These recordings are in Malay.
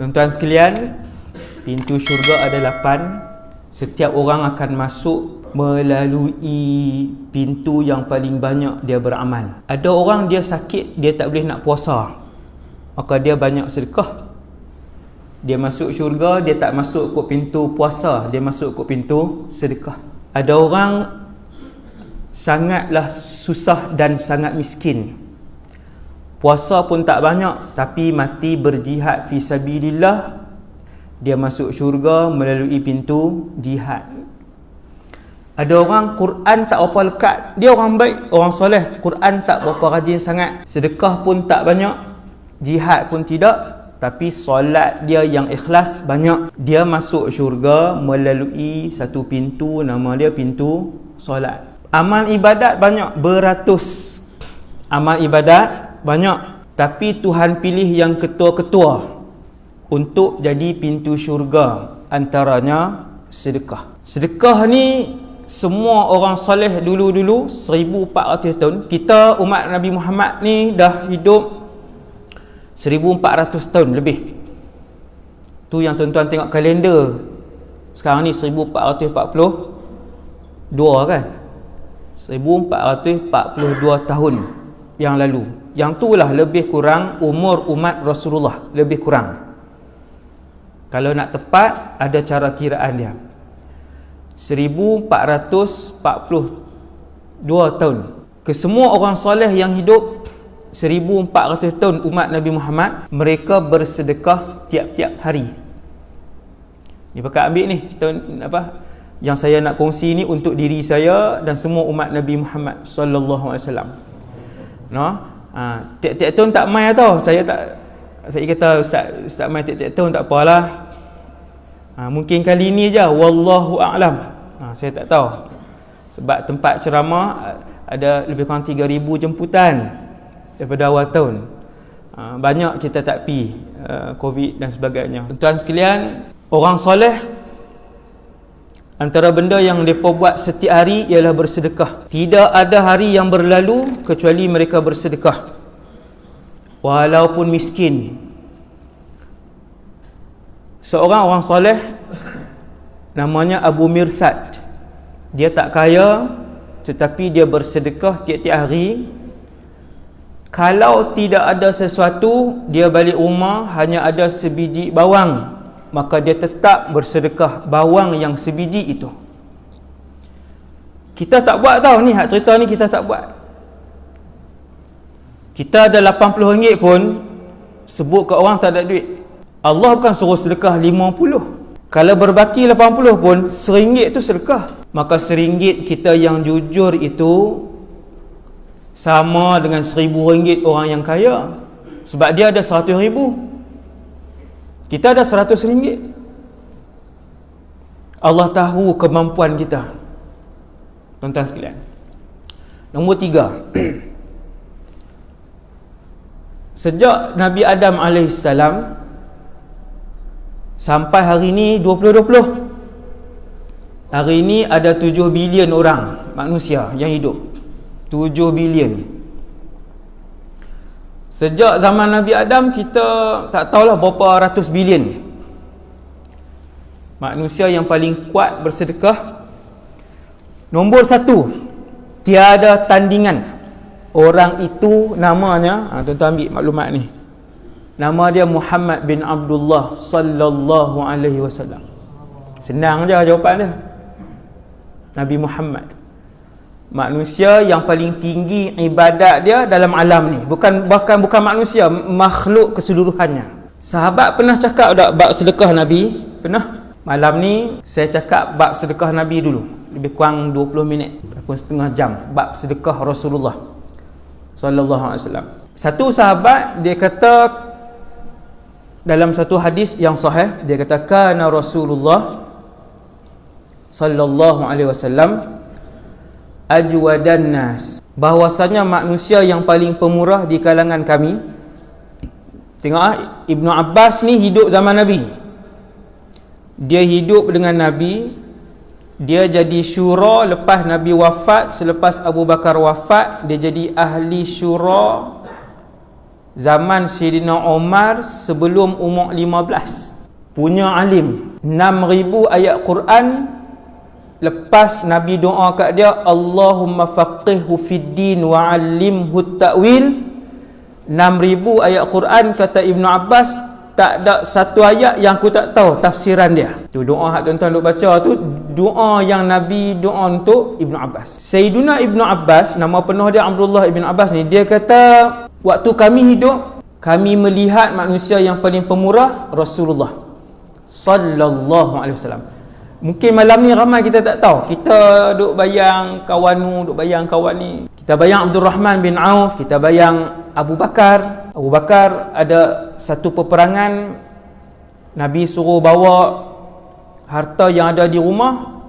Tuan-tuan sekalian, pintu syurga ada 8. Setiap orang akan masuk melalui pintu yang paling banyak dia beramal. Ada orang dia sakit, dia tak boleh nak puasa, maka dia banyak sedekah. Dia masuk syurga, dia tak masuk kot pintu puasa, dia masuk kot pintu sedekah. Ada orang sangatlah susah dan sangat miskin, puasa pun tak banyak, tapi mati berjihad fi sabilillah, dia masuk syurga melalui pintu jihad. Ada orang Quran tak berapa lekat, dia orang baik, orang soleh, Quran tak berapa rajin sangat, sedekah pun tak banyak, jihad pun tidak, tapi solat dia yang ikhlas banyak. Dia masuk syurga melalui satu pintu, nama dia pintu solat. Amal ibadat banyak, beratus amal ibadat banyak, tapi Tuhan pilih yang ketua-ketua untuk jadi pintu syurga. Antaranya sedekah. Sedekah ni semua orang soleh dulu-dulu 1400 tahun. Kita umat Nabi Muhammad ni dah hidup 1400 tahun lebih. Tu yang tuan-tuan tengok kalender sekarang ni 1442 kan, 1442 tahun yang lalu. Yang tu lah lebih kurang umur umat Rasulullah, lebih kurang. Kalau nak tepat, ada cara kiraan dia. 1442 tahun. Kesemua orang soleh yang hidup 1400 tahun umat Nabi Muhammad, mereka bersedekah tiap-tiap hari. Ni pakai ambil ni yang saya nak kongsi ni untuk diri saya dan semua umat Nabi Muhammad sallallahu alaihi wasallam. Tiap-tiap tahun tak mai tau. Saya kata ustaz mai tiap-tiap tahun tak apalah. Mungkin kali ni je, wallahu a'lam. Saya tak tahu. Sebab tempat ceramah ada lebih kurang 3000 jemputan daripada awal tahun. Banyak kita tak pi COVID dan sebagainya. Tuan-tuan sekalian, orang soleh antara benda yang mereka buat setiap hari ialah bersedekah. Tidak ada hari yang berlalu kecuali mereka bersedekah, walaupun miskin. Seorang orang soleh namanya Abu Mirsad. Dia tak kaya, tetapi dia bersedekah tiap-tiap hari. Kalau tidak ada sesuatu, dia balik rumah hanya ada sebiji bawang, maka dia tetap bersedekah bawang yang sebiji itu. Kita tak buat tau ni, hak cerita ni kita tak buat. Kita ada RM80 pun sebut ke orang tak ada duit. Allah bukan suruh sedekah 50. Kalau berbaki 80 pun RM1 tu sedekah. Maka RM1 kita yang jujur itu sama dengan RM1000 orang yang kaya. Sebab dia ada RM100,000, kita ada RM100. Allah tahu kemampuan kita. Tuan-tuan sekalian, nombor 3. Sejak Nabi Adam AS sampai hari ni 2020, hari ni ada 7 bilion orang manusia yang hidup. 7 bilion. Sejak zaman Nabi Adam, kita tak tahulah berapa ratus bilion manusia yang paling kuat bersedekah. Nombor 1, tiada tandingan. Orang itu namanya, tuan-tuan ambil maklumat ni, nama dia Muhammad bin Abdullah sallallahu alaihi wasallam. Senang je jawapan dia. Nabi Muhammad, manusia yang paling tinggi ibadat dia dalam alam ni. Bukan manusia, makhluk keseluruhannya. Sahabat pernah cakap tak bab sedekah Nabi? Pernah. Malam ni saya cakap bab sedekah Nabi dulu, lebih kurang 20 minit ataupun setengah jam, bab sedekah Rasulullah sallallahu alaihi wasallam. Satu sahabat dia kata dalam satu hadis yang sahih, dia kata kana Rasulullah sallallahu alaihi wasallam ajwadan nas, bahwasanya manusia yang paling pemurah di kalangan kami. Tengok, Ibnu Abbas ni hidup zaman Nabi. Dia hidup dengan Nabi, dia jadi syura lepas Nabi wafat. Selepas Abu Bakar wafat, dia jadi ahli syura zaman Sayyidina Umar sebelum umur 15. Punya alim 6,000 ayat Quran. Lepas Nabi doa kat dia, Allahumma faqihhu fid din wa 'allimhu ta'wil. 6,000 ayat Quran, kata Ibnu Abbas, tak ada satu ayat yang aku tak tahu tafsiran dia. Tu doa hak tuan-tuan duk baca tu, doa yang Nabi doa untuk Ibnu Abbas. Sayyiduna Ibnu Abbas, nama penuh dia Abdullah Ibn Abbas ni, dia kata, waktu kami hidup, kami melihat manusia yang paling pemurah Rasulullah sallallahu alaihi wasallam. Mungkin malam ni ramai kita tak tahu. Kita duk bayang kawan ni, duk bayang kawan ni. Kita bayang Abdul Rahman bin Auf, kita bayang Abu Bakar. Abu Bakar ada satu peperangan, Nabi suruh bawa harta yang ada di rumah.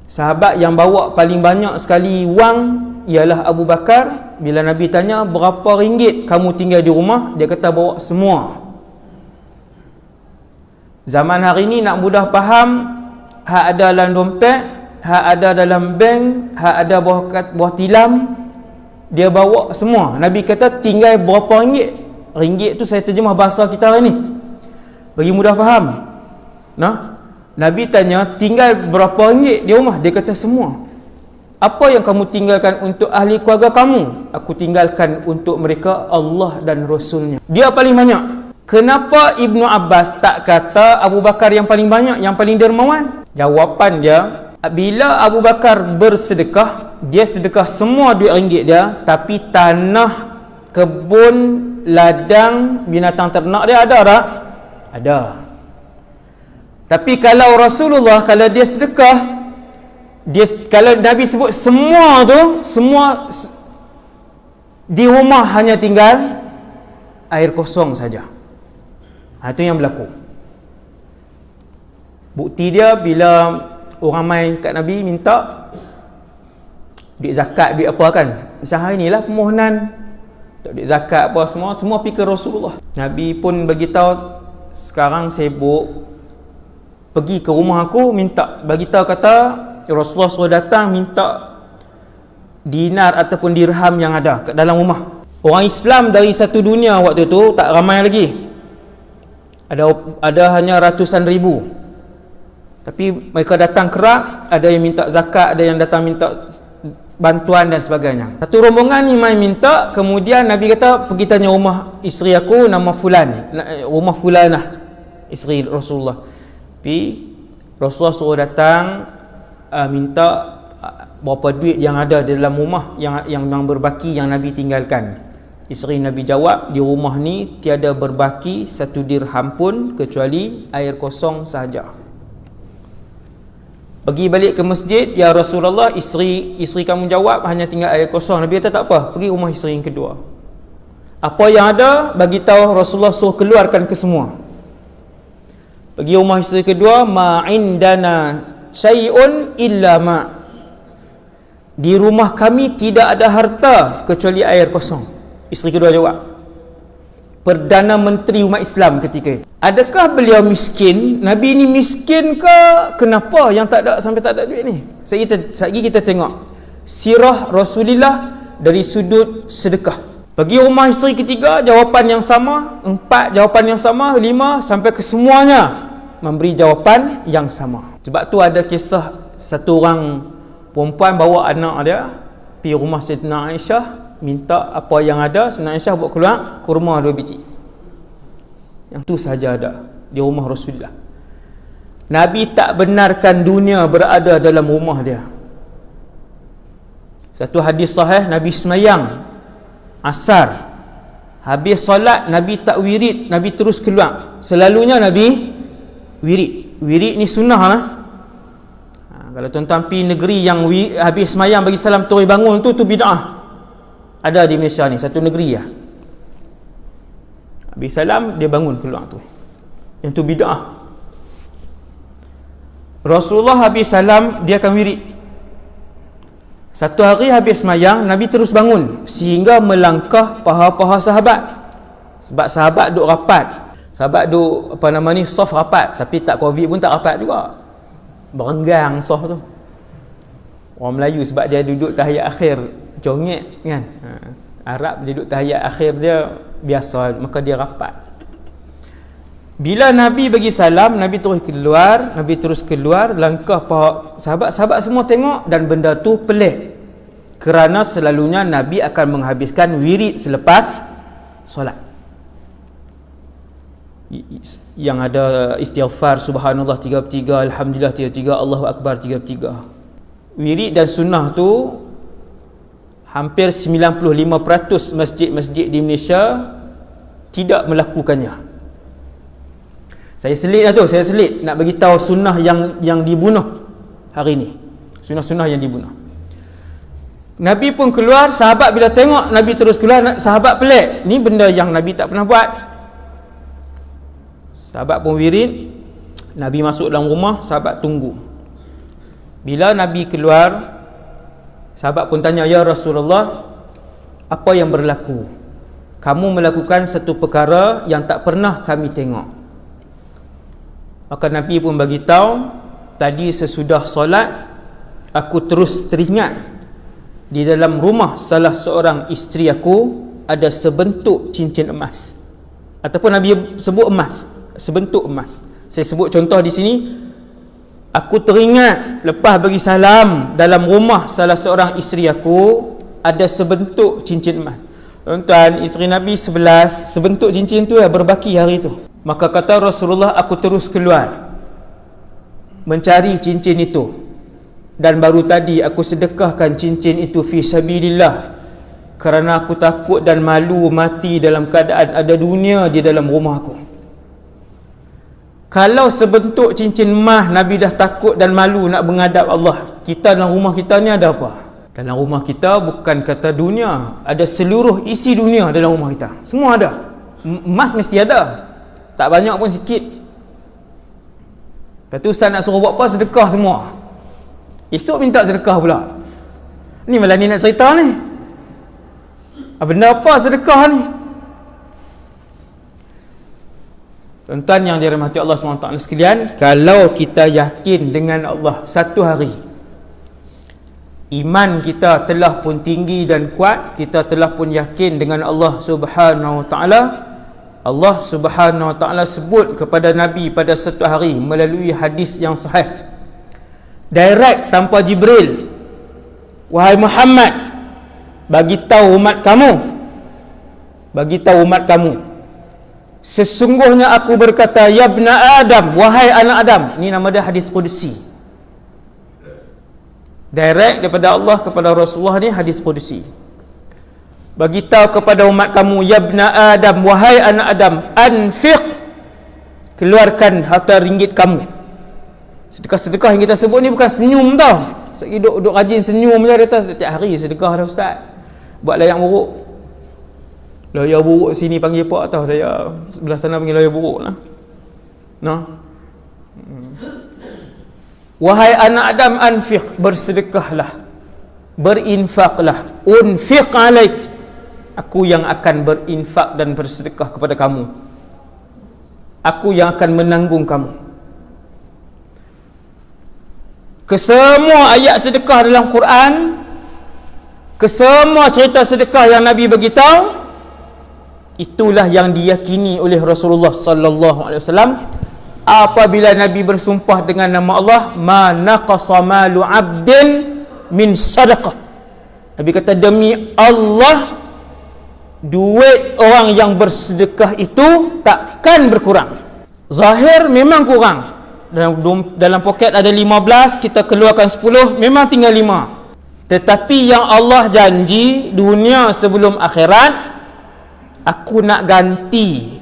Sahabat yang bawa paling banyak sekali wang ialah Abu Bakar. Bila Nabi tanya, berapa ringgit kamu tinggal di rumah? Dia kata, bawa semua. Zaman hari ni nak mudah faham, hak ada dalam dompet, hak ada dalam bank, hak ada bawah tilam, dia bawa semua. Nabi kata tinggal berapa ringgit? Ringgit tu saya terjemah bahasa kita hari ni bagi mudah faham. Nah, Nabi tanya tinggal berapa ringgit di rumah? Dia kata semua. Apa yang kamu tinggalkan untuk ahli keluarga kamu? Aku tinggalkan untuk mereka Allah dan Rasulnya. Dia paling banyak. Kenapa Ibnu Abbas tak kata Abu Bakar yang paling banyak, yang paling dermawan? Jawapan dia, bila Abu Bakar bersedekah, dia sedekah semua duit ringgit dia, tapi tanah, kebun, ladang, binatang ternak dia ada tak? Ada. Tapi kalau Rasulullah, kalau dia sedekah, kalau Nabi sebut semua tu, semua di rumah hanya tinggal air kosong saja. Itu yang berlaku. Bukti dia, bila orang main kat Nabi minta duit zakat, duit apa kan, macam hari ni lah permohonan duit zakat apa, semua pergi ke Rasulullah. Nabi pun beritahu, sekarang sibuk, pergi ke rumah aku, minta, beritahu, kata Rasulullah suruh datang minta dinar ataupun dirham yang ada kat dalam rumah. Orang Islam dari satu dunia waktu tu tak ramai lagi, ada hanya ratusan ribu. Tapi mereka datang kerap, ada yang minta zakat, ada yang datang minta bantuan dan sebagainya. Satu rombongan ni main minta, kemudian Nabi kata, pergi tanya rumah isteri aku, nama fulan, rumah fulanah, isteri Rasulullah. Tapi Rasulullah suruh datang minta berapa duit yang ada di dalam rumah yang berbaki yang Nabi tinggalkan. Isteri Nabi jawab, di rumah ni tiada berbaki satu dirham pun kecuali air kosong sahaja. Pergi balik ke masjid, ya Rasulullah, isteri kamu jawab hanya tinggal air kosong. Nabi kata tak apa, pergi rumah isteri yang kedua. Apa yang ada, bagi tahu Rasulullah suruh keluarkan ke semua. Pergi rumah isteri kedua, ma indana syai'un illa ma. Di rumah kami tidak ada harta kecuali air kosong. Isteri kedua jawab. Perdana Menteri umat Islam ketika itu. Adakah beliau miskin? Nabi ni miskin ke? Kenapa yang tak ada, sampai tak ada duit ni? Sekejap kita tengok sirah Rasulullah dari sudut sedekah. Pergi rumah isteri ketiga, jawapan yang sama. 4 jawapan yang sama. 5 sampai ke semuanya memberi jawapan yang sama. Sebab tu ada kisah satu orang perempuan bawa anak dia pergi rumah Sayyidina Aisyah, minta apa yang ada. Sayyidina Aisyah buat keluar kurma 2 biji. Yang tu saja ada di rumah Rasulullah. Nabi tak benarkan dunia berada dalam rumah dia. Satu hadis sahih, Nabi semayang asar, habis solat Nabi tak wirid, Nabi terus keluar. Selalunya Nabi wirid. Wirid ni sunnah lah. Kalau tuan-tuan pergi negeri yang habis semayang bagi salam terus bangun tu bid'ah. Ada di Malaysia ni, satu negeri lah. Habis salam, dia bangun keluar tu. Yang tu bid'ah. Rasulullah habis salam, dia akan wirid. Satu hari habis semayang, Nabi terus bangun sehingga melangkah paha-paha sahabat. Sebab sahabat duk rapat. Sahabat duk, soft rapat. Tapi tak COVID pun tak rapat juga. Berenggang soft tu. Orang Melayu sebab dia duduk tahiyat akhir, jongek kan. Arab dia duduk tahiyat akhir dia biasa, maka dia rapat. Bila Nabi bagi salam, Nabi terus keluar, langkah sahabat-sahabat semua tengok, dan benda tu pelik. Kerana selalunya Nabi akan menghabiskan wirid selepas solat, yang ada istighfar subhanallah 33, alhamdulillah 33, Allahu akbar 33. Wirid dan sunnah tu hampir 95% masjid-masjid di Malaysia tidak melakukannya. Saya selit nak bagi tahu sunnah yang dibunuh hari ni. Sunnah-sunnah yang dibunuh. Nabi pun keluar, sahabat bila tengok Nabi terus keluar, sahabat pelik, ni benda yang Nabi tak pernah buat. Sahabat pun wirid, Nabi masuk dalam rumah, sahabat tunggu. Bila Nabi keluar, sahabat pun tanya, ya Rasulullah, apa yang berlaku? Kamu melakukan satu perkara yang tak pernah kami tengok. Maka Nabi pun bagi tahu, tadi sesudah solat, aku terus teringat di dalam rumah salah seorang isteri aku ada sebentuk cincin emas. Ataupun Nabi sebut emas, sebentuk emas. Saya sebut contoh di sini. Aku teringat lepas bagi salam, dalam rumah salah seorang isteri aku ada sebentuk cincin emas. Tuan-tuan, isteri Nabi 11, sebentuk cincin tu berbaki hari tu. Maka kata Rasulullah, aku terus keluar mencari cincin itu, dan baru tadi aku sedekahkan cincin itu fi sabilillah, kerana aku takut dan malu mati dalam keadaan ada dunia di dalam rumah aku. Kalau sebentuk cincin emas Nabi dah takut dan malu nak menghadap Allah, kita dalam rumah kita ni ada apa? Dalam rumah kita bukan kata dunia, ada seluruh isi dunia dalam rumah kita. Semua ada. Emas mesti ada. Tak banyak pun sikit. Lepas tu ustaz nak suruh buat apa? Sedekah semua. Esok minta sedekah pula. Ni malah ni nak cerita ni. Benda apa sedekah ni? Tuan-tuan yang dirahmati Allah SWT sekalian, kalau kita yakin dengan Allah satu hari, iman kita telah pun tinggi dan kuat, kita telah pun yakin dengan Allah Subhanahu Wa Taala. Allah Subhanahu Wa Taala sebut kepada Nabi pada satu hari melalui hadis yang sahih, direct tanpa Jibril, wahai Muhammad, bagi tahu umat kamu, sesungguhnya aku berkata, ya ibna Adam, wahai anak Adam. Ini nama dia hadis qudsi, direct daripada Allah kepada Rasulullah. Ni hadis qudsi. Bagi tahu kepada umat kamu, ya ibna Adam, wahai anak Adam, anfiq, keluarkan harta ringgit kamu. Sedekah-sedekah yang kita sebut ni bukan senyum tau. Ustaz duduk rajin senyum je, dia tahu setiap hari sedekah dah ustaz. Buat layak buruk. Lawyer buruk sini panggil pak tahu saya, sebelah sana panggil lawyer buruk lah. Wahai anak Adam, anfiq, bersedekahlah, berinfaklah, unfiq alaik, aku yang akan berinfak dan bersedekah kepada kamu, aku yang akan menanggung kamu. Kesemua ayat sedekah dalam Quran, kesemua cerita sedekah yang Nabi beritahu, itulah yang diyakini oleh Rasulullah sallallahu alaihi wasallam. Apabila Nabi bersumpah dengan nama Allah, ma naqasa malu 'abdin min sadaqah, Nabi kata, demi Allah, duit orang yang bersedekah itu takkan berkurang. Zahir memang kurang. Dalam poket ada 15, kita keluarkan 10, memang tinggal 5. Tetapi yang Allah janji dunia sebelum akhirat, aku nak ganti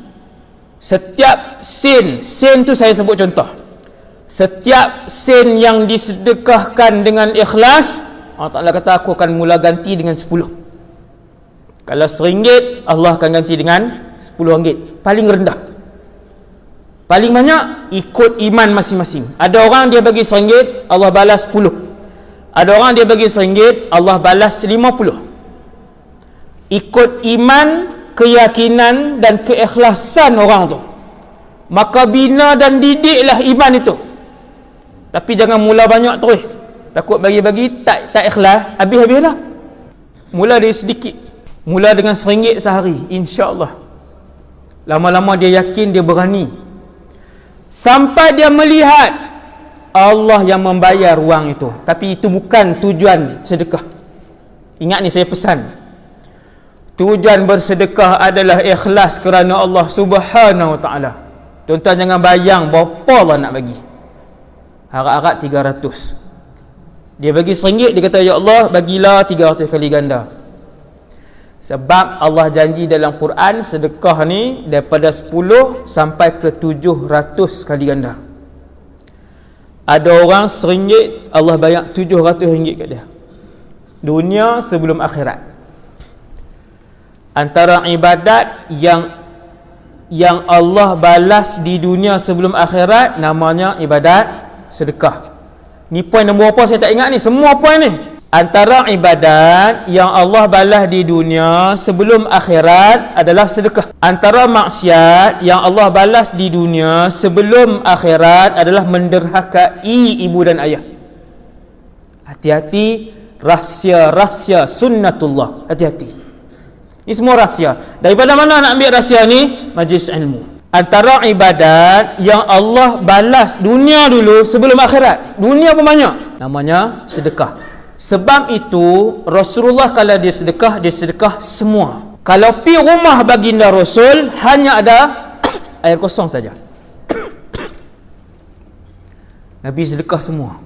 setiap sen tu. Saya sebut contoh, setiap sen yang disedekahkan dengan ikhlas, Allah Ta'ala kata aku akan mula ganti dengan 10. Kalau RM1, Allah akan ganti dengan RM10, paling rendah. Paling banyak ikut iman masing-masing. Ada orang dia bagi RM1, Allah balas 10. Ada orang dia bagi RM1, Allah balas 50. Ikut iman, keyakinan dan keikhlasan orang tu, maka bina dan didiklah iman itu. Tapi jangan mula banyak terus, takut bagi-bagi tak ikhlas, habis-habislah. Mula dari sedikit. Mula dengan RM1 sehari, insya-Allah. Lama-lama dia yakin, dia berani. Sampai dia melihat Allah yang membayar wang itu. Tapi itu bukan tujuan sedekah. Ingat ni, saya pesan. Tujuan bersedekah adalah ikhlas kerana Allah Subhanahu Wa Taala. Tuan-tuan jangan bayang berapa Allah nak bagi. Harap-harap 300. Dia bagi RM1, dia kata, ya Allah, bagilah 300 kali ganda. Sebab Allah janji dalam Quran, sedekah ni daripada 10 sampai ke 700 kali ganda. Ada orang RM1, Allah bayar RM700 kat dia. Dunia sebelum akhirat. Antara ibadat yang Allah balas di dunia sebelum akhirat, namanya ibadat sedekah. Ni poin nombor apa saya tak ingat ni, semua poin ni. Antara ibadat yang Allah balas di dunia sebelum akhirat adalah sedekah. Antara maksiat yang Allah balas di dunia sebelum akhirat adalah menderhakai ibu dan ayah. Hati-hati, rahsia-rahsia sunnatullah. Hati-hati. Ini semua rahsia. Daripada mana nak ambil rahsia ni? Majlis ilmu. Antara ibadat yang Allah balas dunia dulu sebelum akhirat, dunia pun banyak, namanya sedekah. Sebab itu Rasulullah kalau dia sedekah semua. Kalau pi rumah baginda Rasul, hanya ada air kosong saja. Nabi sedekah semua.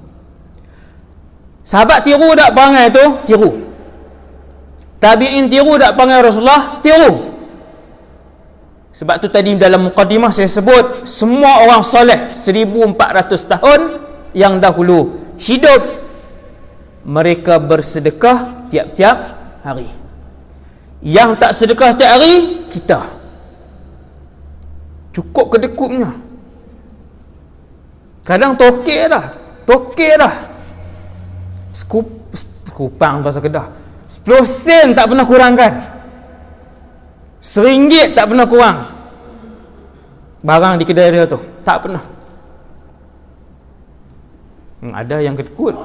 Sahabat tiru tak perangai tu? Tiru. Tabi'in tiru tak perangai Rasulullah? Tiru. Sebab tu tadi dalam mukadimah saya sebut, semua orang soleh 1400 tahun yang dahulu hidup, mereka bersedekah tiap-tiap hari. Yang tak sedekah setiap hari, kita. Cukup kedekutnya. Kadang tokek dah. Sekupang bahasa Kedah. 10 sen tak pernah kurangkan. RM1 tak pernah kurang. Barang di kedai dia tu tak pernah. Ada yang kedekut,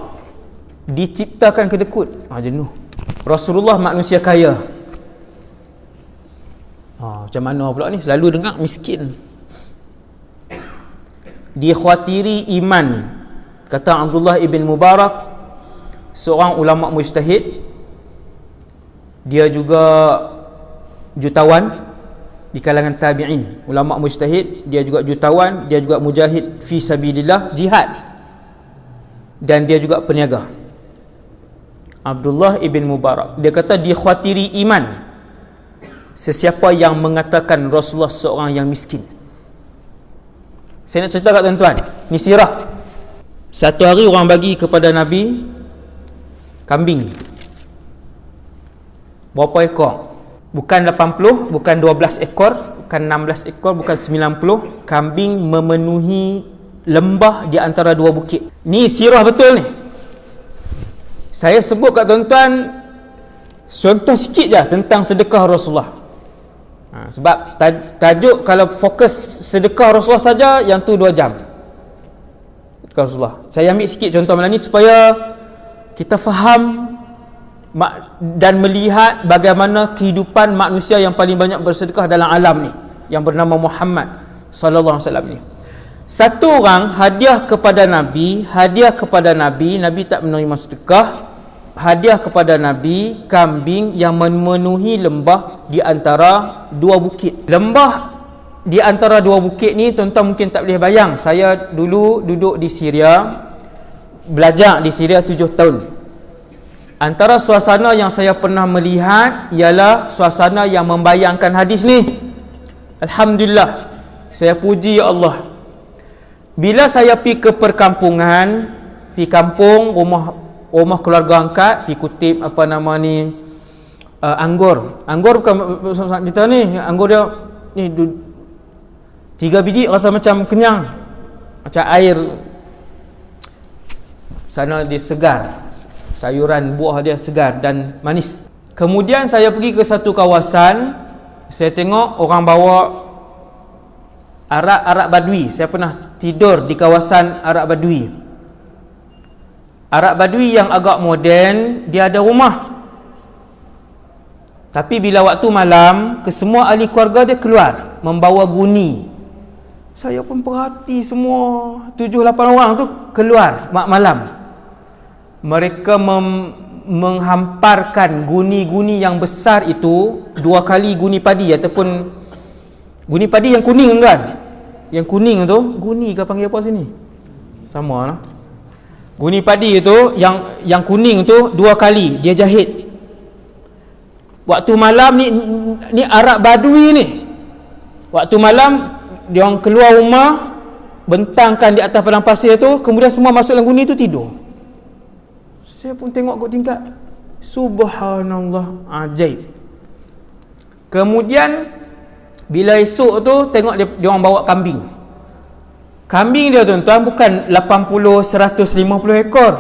diciptakan kedekut. Jenuh. Rasulullah manusia kaya. Macam mana pula ni? Selalu dengar miskin. Dikhawatiri iman. Kata Abdullah ibn Mubarak, seorang ulama mujtahid, dia juga jutawan di kalangan tabi'in, ulama mujtahid, dia juga jutawan, dia juga mujahid fi sabilillah, jihad, dan dia juga peniaga. Abdullah ibn Mubarak, dia kata dikhawatiri iman sesiapa yang mengatakan Rasulullah seorang yang miskin. Saya nak cerita kat tuan-tuan, ni sirah. Satu hari orang bagi kepada Nabi kambing. Berapa ekor? Bukan 80, bukan 12 ekor, bukan 16 ekor, bukan 90. Kambing memenuhi lembah di antara dua bukit. Ni sirah betul ni. Saya sebut kat tuan-tuan contoh sikit je tentang sedekah Rasulullah. Sebab tajuk kalau fokus sedekah Rasulullah saja, yang tu 2 jam. Sedekah Rasulullah. Saya ambil sikit contoh malam ni supaya kita faham dan melihat bagaimana kehidupan manusia yang paling banyak bersedekah dalam alam ni, yang bernama Muhammad sallallahu alaihi wasallam ni. Satu orang hadiah kepada Nabi, Nabi tak menerima sedekah. Hadiah kepada Nabi kambing yang memenuhi lembah di antara dua bukit. Lembah di antara dua bukit ni, tuan-tuan mungkin tak boleh bayang. Saya dulu duduk di Syria, belajar di Syria 7 tahun. Antara suasana yang saya pernah melihat ialah suasana yang membayangkan hadis ni. Alhamdulillah, saya puji ya Allah. Bila saya pergi ke perkampungan, pergi kampung, rumah keluarga angkat, pergi kutip apa nama ni, anggur bukan kita ni, anggur dia ni 3 biji rasa macam kenyang, macam air. Sana dia segar, sayuran buah dia segar dan manis. Kemudian saya pergi ke satu kawasan, saya tengok orang bawa Arab Badui. Saya pernah tidur di kawasan Arab Badui. Arab Badui yang agak moden, dia ada rumah. Tapi bila waktu malam, kesemua ahli keluarga dia keluar membawa guni. Saya pun perhati semua 7-8 orang tu keluar malam. Mereka menghamparkan guni-guni yang besar itu 2 kali guni padi, ataupun guni padi yang kuning kan. Yang kuning tu, guni ke panggil apa sini? Sama lah. Guni padi itu yang kuning tu 2 kali dia jahit. Waktu malam ni Arab Badui ni. Waktu malam dia orang keluar rumah, bentangkan di atas padang pasir tu, kemudian semua masuk dalam guni tu tidur. Saya pun tengok kot tingkat. Subhanallah, ajaib. Kemudian bila esok tu tengok dia orang bawa kambing. Kambing dia tuan-tuan bukan 80-150 ekor.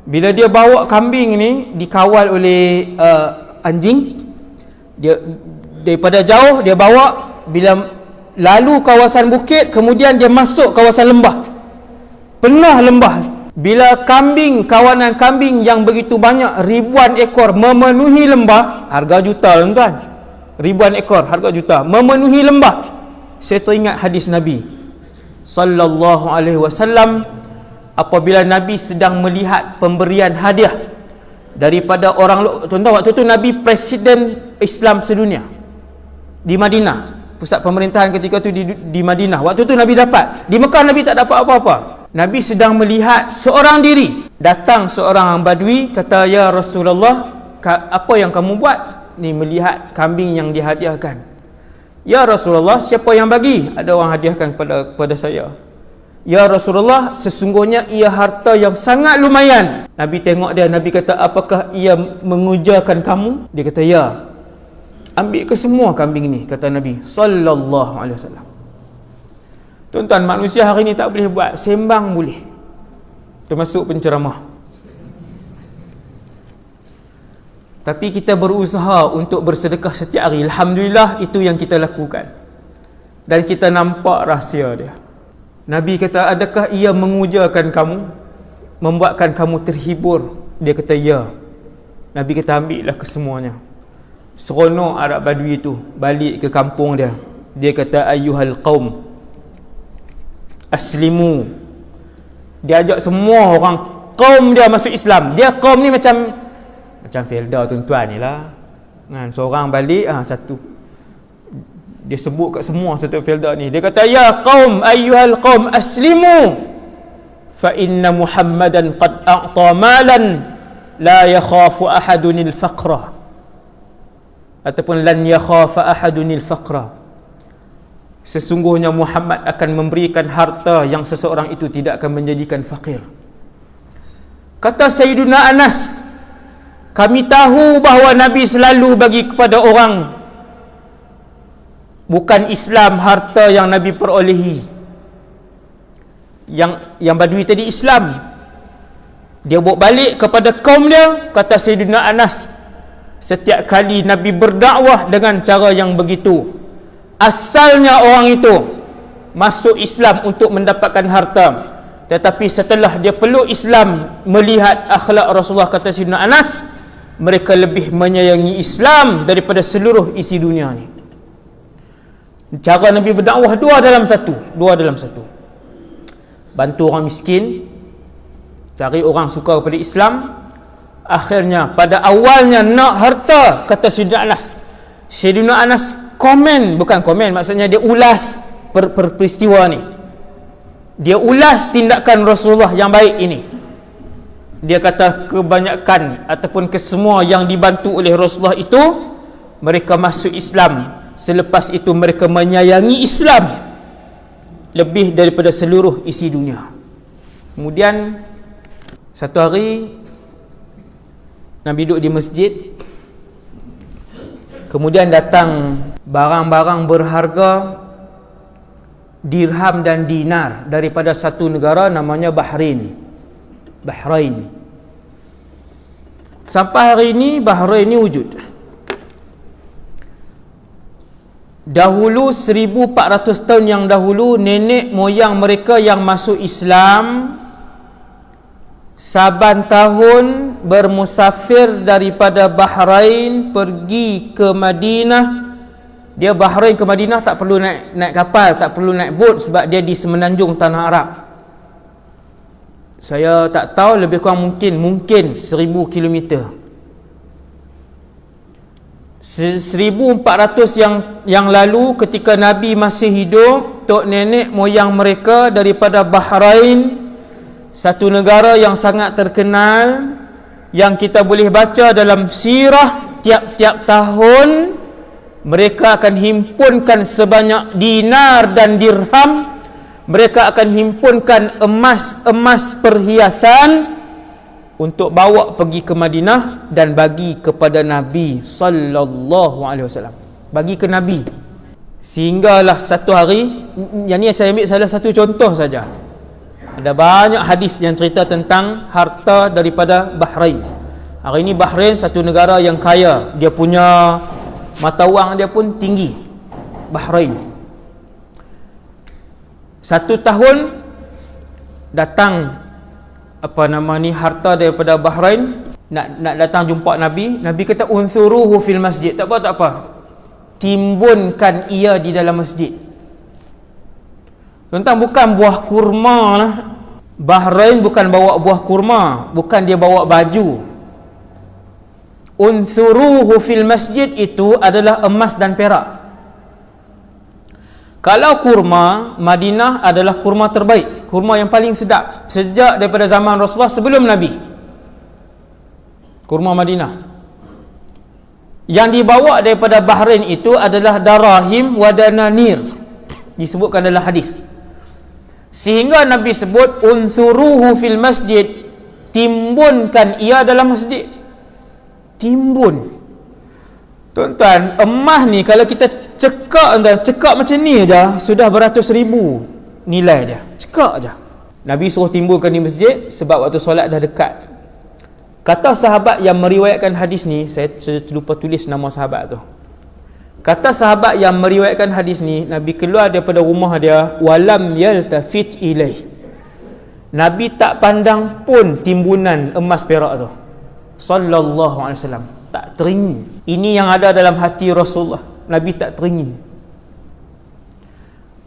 Bila dia bawa kambing ni dikawal oleh anjing, dia daripada jauh dia bawa, bila lalu kawasan bukit, kemudian dia masuk kawasan lembah, penuh lembah. Bila kambing, kawanan kambing yang begitu banyak, ribuan ekor memenuhi lembah, harga juta tuan-tuan. Ribuan ekor, harga juta, memenuhi lembah. Saya teringat hadis Nabi sallallahu alaihi wasallam apabila Nabi sedang melihat pemberian hadiah daripada orang. Tuan-tuan, waktu tu Nabi presiden Islam sedunia di Madinah. Pusat pemerintahan ketika tu di Madinah. Waktu tu Nabi dapat. Di Mekah Nabi tak dapat apa-apa. Nabi sedang melihat seorang diri. Datang seorang badui, kata, "Ya Rasulullah, apa yang kamu buat?" Ni melihat kambing yang dihadiahkan. "Ya Rasulullah, siapa yang bagi?" "Ada orang hadiahkan kepada saya." "Ya Rasulullah, sesungguhnya ia harta yang sangat lumayan." Nabi tengok dia, Nabi kata, "Apakah ia mengujakan kamu?" Dia kata, "Ya." "Ambil ke semua kambing ni," kata Nabi sallallahu alaihi wasallam. Tuan-tuan, manusia hari ni tak boleh buat, sembang boleh, termasuk penceramah. Tapi kita berusaha untuk bersedekah setiap hari. Alhamdulillah, itu yang kita lakukan. Dan kita nampak rahsia dia. Nabi kata, "Adakah ia mengujakan kamu, membuatkan kamu terhibur?" Dia kata, "Ya." Nabi kata, "Ambillah kesemuanya." Seronok Arab Badui itu balik ke kampung dia. Dia kata, "Ayyuhal qaum, aslimu." Dia ajak semua orang kaum dia masuk Islam. Dia kaum ni macam Felda tuan-tuan ni lah kan, seorang balik satu dia sebut kat semua satu Felda ni. Dia kata, "Ya qaum, ayyuhal qaum, aslimu fa inna Muhammadan qad a'ta malan la yakhafu ahadunil faqra." Ataupun lan yakhafa ahadunil faqra. Sesungguhnya Muhammad akan memberikan harta yang seseorang itu tidak akan menjadikan fakir. Kata Sayyiduna Anas, "Kami tahu bahawa Nabi selalu bagi kepada orang bukan Islam harta yang Nabi perolehi." Yang Badui tadi Islam. Dia bawa balik kepada kaum dia. Kata Sayyidina Anas, setiap kali Nabi berdakwah dengan cara yang begitu, asalnya orang itu masuk Islam untuk mendapatkan harta, tetapi setelah dia peluk Islam, melihat akhlak Rasulullah, kata Sayyidina Anas, mereka lebih menyayangi Islam daripada seluruh isi dunia ni. Cara Nabi berdakwah dua dalam satu. Bantu orang miskin, cari orang suka kepada Islam. Akhirnya pada awalnya nak harta, kata Sayyidina Anas. Sayyidina Anas bukan komen, maksudnya dia ulas peristiwa ni. Dia ulas tindakan Rasulullah yang baik ini. Dia kata kebanyakan ataupun kesemua yang dibantu oleh Rasulullah itu, mereka masuk Islam. Selepas itu mereka menyayangi Islam lebih daripada seluruh isi dunia. Kemudian satu hari Nabi duduk di masjid, kemudian datang barang-barang berharga, dirham dan dinar daripada satu negara namanya Bahrain. Sampai hari ini Bahrain ini wujud. Dahulu 1400 tahun yang dahulu, nenek moyang mereka yang masuk Islam saban tahun bermusafir daripada Bahrain pergi ke Madinah. Dia Bahrain ke Madinah tak perlu naik kapal, tak perlu naik bot sebab dia di semenanjung tanah Arab. Saya tak tahu, lebih kurang mungkin 1000 kilometer. 1400 yang lalu ketika Nabi masih hidup, tok nenek moyang mereka daripada Bahrain, satu negara yang sangat terkenal yang kita boleh baca dalam sirah, tiap-tiap tahun mereka akan himpunkan sebanyak dinar dan dirham. Mereka akan himpunkan emas perhiasan untuk bawa pergi ke Madinah dan bagi kepada Nabi sallallahu alaihi wasallam. Bagi ke Nabi. Sehinggalah satu hari, yang ni saya ambil salah satu contoh saja. Ada banyak hadis yang cerita tentang harta daripada Bahrain. Hari ini Bahrain satu negara yang kaya. Dia punya mata wang dia pun tinggi. Bahrain. Satu tahun datang harta daripada Bahrain nak datang jumpa Nabi. Nabi kata unsuruhu fil masjid. Tak apa. Timbunkan ia di dalam masjid. Tuan-tuan, bukan buah kurma lah. Bahrain bukan bawa buah kurma, bukan dia bawa baju. Unsuruhu fil masjid itu adalah emas dan perak. Kalau kurma, Madinah adalah kurma terbaik, kurma yang paling sedap sejak daripada zaman Rasulullah sebelum Nabi. Kurma Madinah. Yang dibawa daripada Bahrain itu adalah darahim wa dananir, disebutkan dalam hadis. Sehingga Nabi sebut unsuruhu fil masjid, timbunkan ia dalam masjid. Timbun. Tuan-tuan, emas ni kalau kita cekak macam ni aja sudah beratus ribu nilai dia. Cekak aja. Nabi suruh timbulkan di masjid sebab waktu solat dah dekat. Kata sahabat yang meriwayatkan hadis ni, saya lupa tulis nama sahabat tu. Kata sahabat yang meriwayatkan hadis ni, Nabi keluar daripada rumah dia, walam yaltafit ilaih. Nabi tak pandang pun timbunan emas perak tu. Sallallahu alaihi wasallam. Tak teringin. Ini yang ada dalam hati Rasulullah. Nabi tak teringin.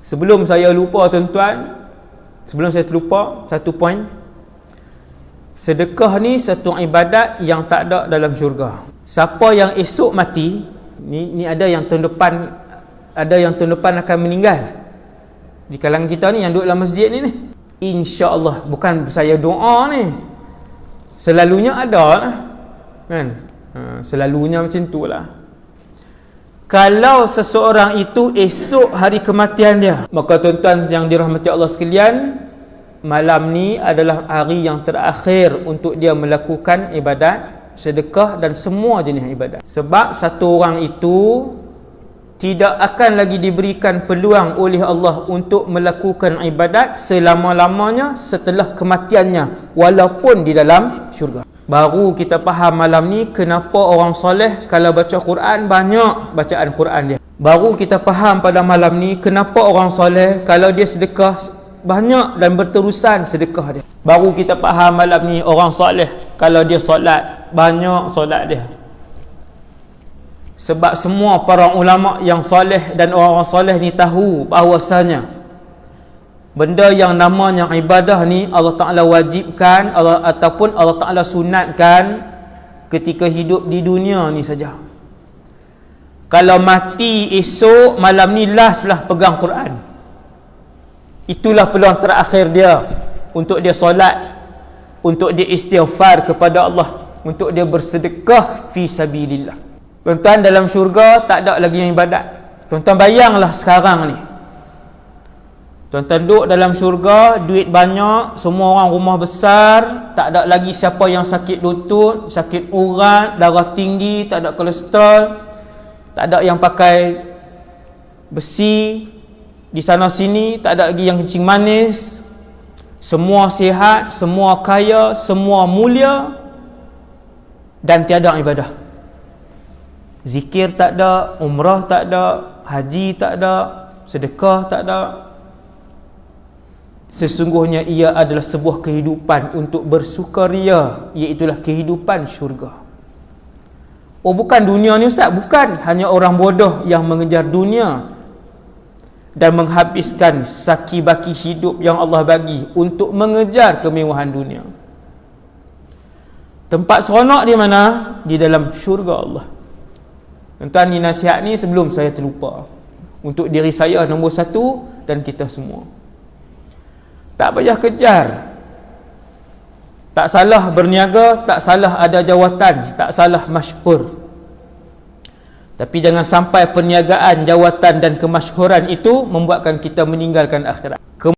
Sebelum saya lupa tuan-tuan, sebelum saya terlupa satu poin. Sedekah ni satu ibadat yang tak ada dalam syurga. Siapa yang esok mati, ni ada yang tahun depan akan meninggal. Di kalangan kita ni yang duduk dalam masjid ni insya-Allah, bukan saya doa ni. Selalunya ada lah. Kan? Selalunya macam tu lah. Kalau seseorang itu esok hari kematian dia, maka tuan-tuan yang dirahmati Allah sekalian, malam ni adalah hari yang terakhir untuk dia melakukan ibadat, sedekah dan semua jenis ibadat. Sebab satu orang itu tidak akan lagi diberikan peluang oleh Allah untuk melakukan ibadat selama-lamanya setelah kematiannya, walaupun di dalam syurga. Baru kita faham malam ni kenapa orang soleh kalau baca Quran banyak bacaan Quran dia. Baru kita faham pada malam ni kenapa orang soleh kalau dia sedekah banyak dan berterusan sedekah dia. Baru kita faham malam ni orang soleh kalau dia solat banyak solat dia. Sebab semua para ulama yang soleh dan orang-orang soleh ni tahu bahawasanya benda yang namanya ibadah ni Allah Ta'ala wajibkan ataupun Allah Ta'ala sunatkan ketika hidup di dunia ni saja. Kalau mati esok malam ni last lah pegang Quran. Itulah peluang terakhir dia untuk dia solat, untuk dia istighfar kepada Allah, untuk dia bersedekah fi sabilillah. Tuan-tuan, dalam syurga tak ada lagi yang ibadat. Tuan-tuan bayanglah sekarang ni, tuan-tuan duduk dalam syurga, duit banyak, semua orang rumah besar, tak ada lagi siapa yang sakit lutut, sakit urat, darah tinggi, tak ada kolesterol, tak ada yang pakai besi di sana sini, tak ada lagi yang kencing manis. Semua sihat, semua kaya, semua mulia dan tiada ibadah. Zikir tak ada, umrah tak ada, haji tak ada, sedekah tak ada. sesungguhnya ia adalah sebuah kehidupan untuk bersukaria, iaitulah kehidupan syurga. Oh, bukan dunia ni ustaz, bukan. Hanya orang bodoh yang mengejar dunia dan menghabiskan saki-baki hidup yang Allah bagi untuk mengejar kemewahan dunia. Tempat seronok di mana? Di dalam syurga Allah. Tuan-tuan, ni nasihat ni sebelum saya terlupa, untuk diri saya nombor satu dan kita semua. Tak payah kejar. Tak salah berniaga, tak salah ada jawatan, tak salah masyhur. Tapi jangan sampai perniagaan, jawatan dan kemasyhuran itu membuatkan kita meninggalkan akhirat.